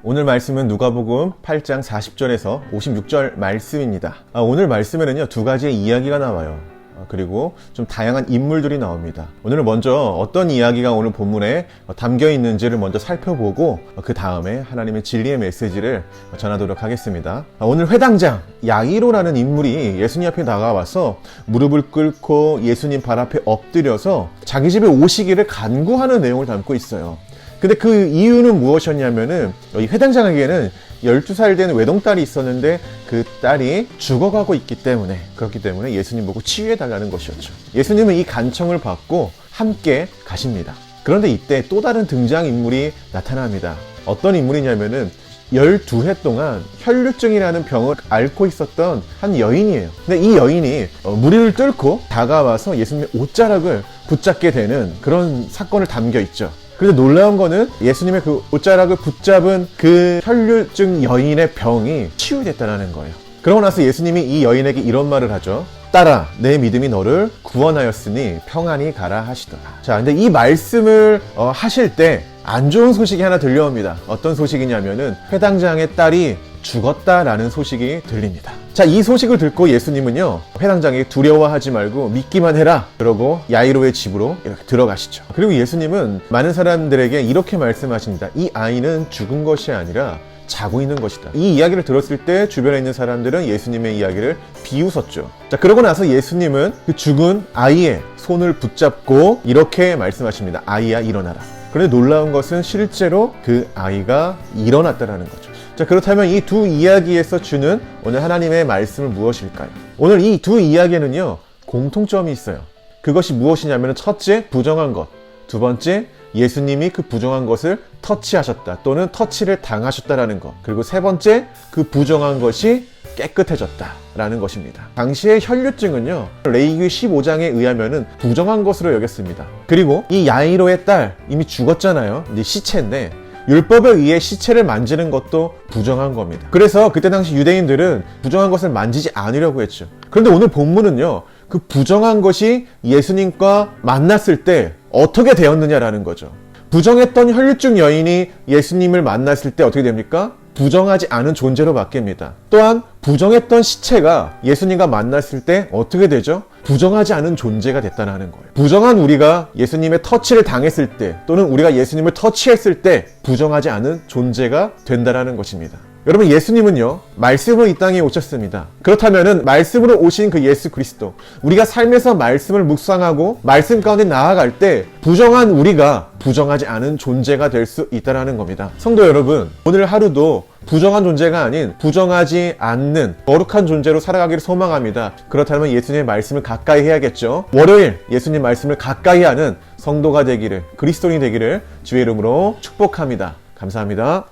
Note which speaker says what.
Speaker 1: 오늘 말씀은 누가복음 8장 40절에서 56절 말씀입니다. 오늘 말씀에는요, 두 가지의 이야기가 나와요. 그리고 좀 다양한 인물들이 나옵니다. 오늘은 먼저 어떤 이야기가 오늘 본문에 담겨 있는지를 먼저 살펴보고 그 다음에 하나님의 진리의 메시지를 전하도록 하겠습니다. 오늘 회당장 야이로라는 인물이 예수님 앞에 다가와서 무릎을 꿇고 예수님 발 앞에 엎드려서 자기 집에 오시기를 간구하는 내용을 담고 있어요. 근데 그 이유는 무엇이었냐면은 이 회당장에게는 12살 된 외동딸이 있었는데 그 딸이 죽어가고 있기 때문에, 그렇기 때문에 예수님 보고 치유해달라는 것이었죠. 예수님은 이 간청을 받고 함께 가십니다. 그런데 이때 또 다른 등장인물이 나타납니다. 어떤 인물이냐면은 12해 동안 혈류증이라는 병을 앓고 있었던 한 여인이에요. 근데 이 여인이 무리를 뚫고 다가와서 예수님의 옷자락을 붙잡게 되는 그런 사건을 담겨 있죠. 그래서 놀라운 거는 예수님의 그 옷자락을 붙잡은 그 혈류증 여인의 병이 치유됐다는 거예요. 그러고 나서 예수님이 이 여인에게 이런 말을 하죠. 딸아, 내 믿음이 너를 구원하였으니 평안히 가라 하시더라. 자, 근데 이 말씀을 하실 때 안 좋은 소식이 하나 들려옵니다. 어떤 소식이냐면은 회당장의 딸이 죽었다라는 소식이 들립니다. 자, 이 소식을 듣고 예수님은요, 회당장이 두려워하지 말고 믿기만 해라. 그러고 야이로의 집으로 이렇게 들어가시죠. 그리고 예수님은 많은 사람들에게 이렇게 말씀하십니다. 이 아이는 죽은 것이 아니라 자고 있는 것이다. 이 이야기를 들었을 때 주변에 있는 사람들은 예수님의 이야기를 비웃었죠. 자, 그러고 나서 예수님은 그 죽은 아이의 손을 붙잡고 이렇게 말씀하십니다. 아이야, 일어나라. 그런데 놀라운 것은 실제로 그 아이가 일어났다는 거죠. 자, 그렇다면 이 두 이야기에서 주는 오늘 하나님의 말씀은 무엇일까요? 오늘 이 두 이야기에는요, 공통점이 있어요. 그것이 무엇이냐면 첫째, 부정한 것. 두 번째, 예수님이 그 부정한 것을 터치하셨다 또는 터치를 당하셨다라는 것. 그리고 세 번째, 그 부정한 것이 깨끗해졌다라는 것입니다. 당시의 혈류증은요, 레위기 15장에 의하면은 부정한 것으로 여겼습니다. 그리고 이 야이로의 딸 이미 죽었잖아요. 이제 시체인데 율법에 의해 시체를 만지는 것도 부정한 겁니다. 그래서 그때 당시 유대인들은 부정한 것을 만지지 않으려고 했죠. 그런데 오늘 본문은요, 그 부정한 것이 예수님과 만났을 때 어떻게 되었느냐라는 거죠. 부정했던 혈류증 여인이 예수님을 만났을 때 어떻게 됩니까? 부정하지 않은 존재로 바뀝니다. 또한 부정했던 시체가 예수님과 만났을 때 어떻게 되죠? 부정하지 않은 존재가 됐다는 거예요. 부정한 우리가 예수님의 터치를 당했을 때 또는 우리가 예수님을 터치했을 때 부정하지 않은 존재가 된다는 것입니다. 여러분, 예수님은요, 말씀으로 이 땅에 오셨습니다. 그렇다면은 말씀으로 오신 그 예수 그리스도, 우리가 삶에서 말씀을 묵상하고 말씀 가운데 나아갈 때 부정한 우리가 부정하지 않은 존재가 될 수 있다는 겁니다. 성도 여러분, 오늘 하루도 부정한 존재가 아닌 부정하지 않는 거룩한 존재로 살아가기를 소망합니다. 그렇다면 예수님의 말씀을 가까이 해야겠죠. 월요일 예수님 말씀을 가까이 하는 성도가 되기를, 그리스도인이 되기를 주의 이름으로 축복합니다. 감사합니다.